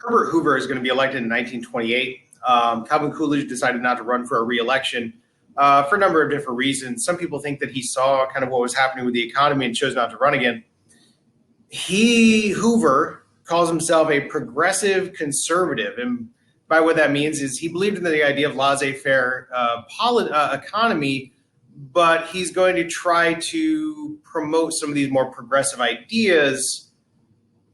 Herbert Hoover is going to be elected in 1928. Calvin Coolidge decided not to run for a re-election for a number of different reasons. Some people think that he saw kind of what was happening with the economy and chose not to run again. Hoover, calls himself a progressive conservative, and by what that means is he believed in the idea of laissez-faire economy, but he's going to try to promote some of these more progressive ideas.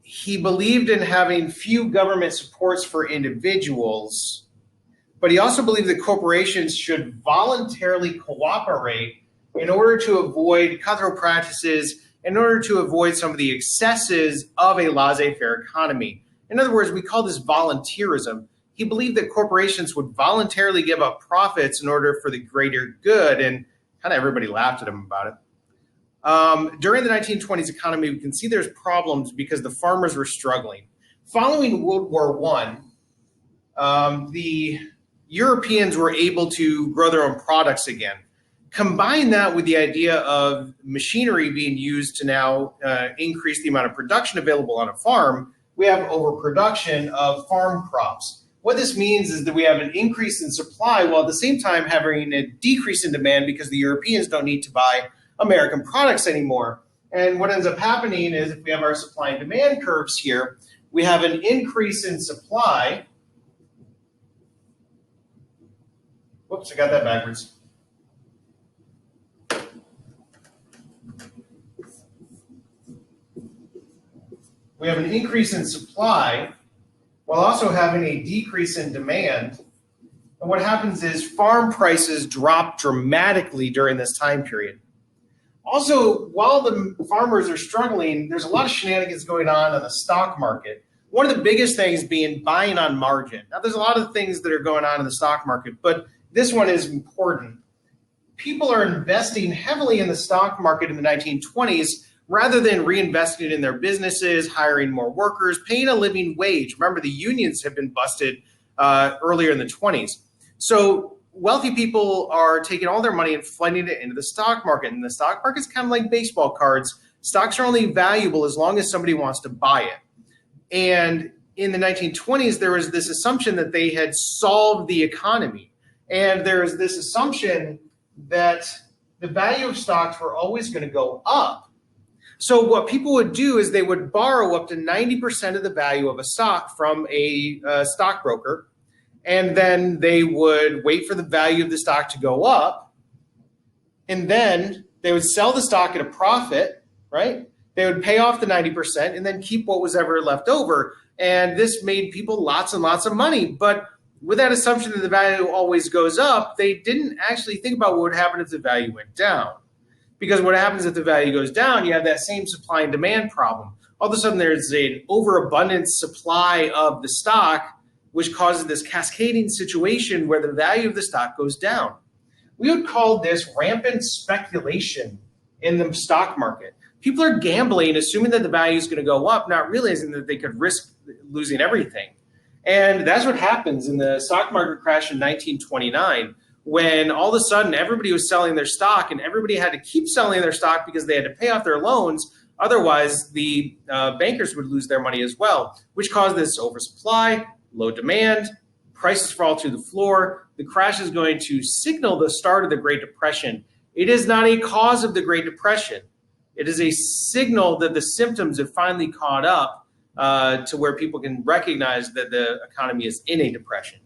He believed in having few government supports for individuals, but he also believed that corporations should voluntarily cooperate in order to avoid cutthroat practices, in order to avoid some of the excesses of a laissez-faire economy. In other words, we call this volunteerism. He believed that corporations would voluntarily give up profits in order for the greater good, and kind of everybody laughed at him about it. During the 1920s economy, we can see there's problems because the farmers were struggling. Following World War I, the Europeans were able to grow their own products again. Combine that with the idea of machinery being used to now increase the amount of production available on a farm, we have overproduction of farm crops. What this means is that we have an increase in supply while at the same time having a decrease in demand because the Europeans don't need to buy American products anymore. And what ends up happening is if we have our supply and demand curves here, we have an increase in supply. Whoops, I got that backwards. We have an increase in supply while also having a decrease in demand. And what happens is farm prices drop dramatically during this time period. Also, while the farmers are struggling, there's a lot of shenanigans going on the stock market. One of the biggest things being buying on margin. Now, there's a lot of things that are going on in the stock market, but this one is important. People are investing heavily in the stock market in the 1920s rather than reinvesting in their businesses, hiring more workers, paying a living wage. Remember, the unions have been busted earlier in the 20s. So wealthy people are taking all their money and flooding it into the stock market. And the stock market's kind of like baseball cards. Stocks are only valuable as long as somebody wants to buy it. And in the 1920s, there was this assumption that they had solved the economy. And there's this assumption that the value of stocks were always going to go up. So what people would do is they would borrow up to 90% of the value of a stock from a stockbroker, and then they would wait for the value of the stock to go up, and then they would sell the stock at a profit, right? They would pay off the 90% and then keep what was ever left over. And this made people lots and lots of money. But with that assumption that the value always goes up, they didn't actually think about what would happen if the value went down. Because what happens if the value goes down, you have that same supply and demand problem. All of a sudden, there's an overabundance supply of the stock, which causes this cascading situation where the value of the stock goes down. We would call this rampant speculation in the stock market. People are gambling, assuming that the value is going to go up, not realizing that they could risk losing everything. And that's what happens in the stock market crash in 1929. When all of a sudden everybody was selling their stock and everybody had to keep selling their stock because they had to pay off their loans. Otherwise, the bankers would lose their money as well, which caused this oversupply, low demand, prices fall through the floor. The crash is going to signal the start of the Great Depression. It is not a cause of the Great Depression. It is a signal that the symptoms have finally caught up to where people can recognize that the economy is in a depression.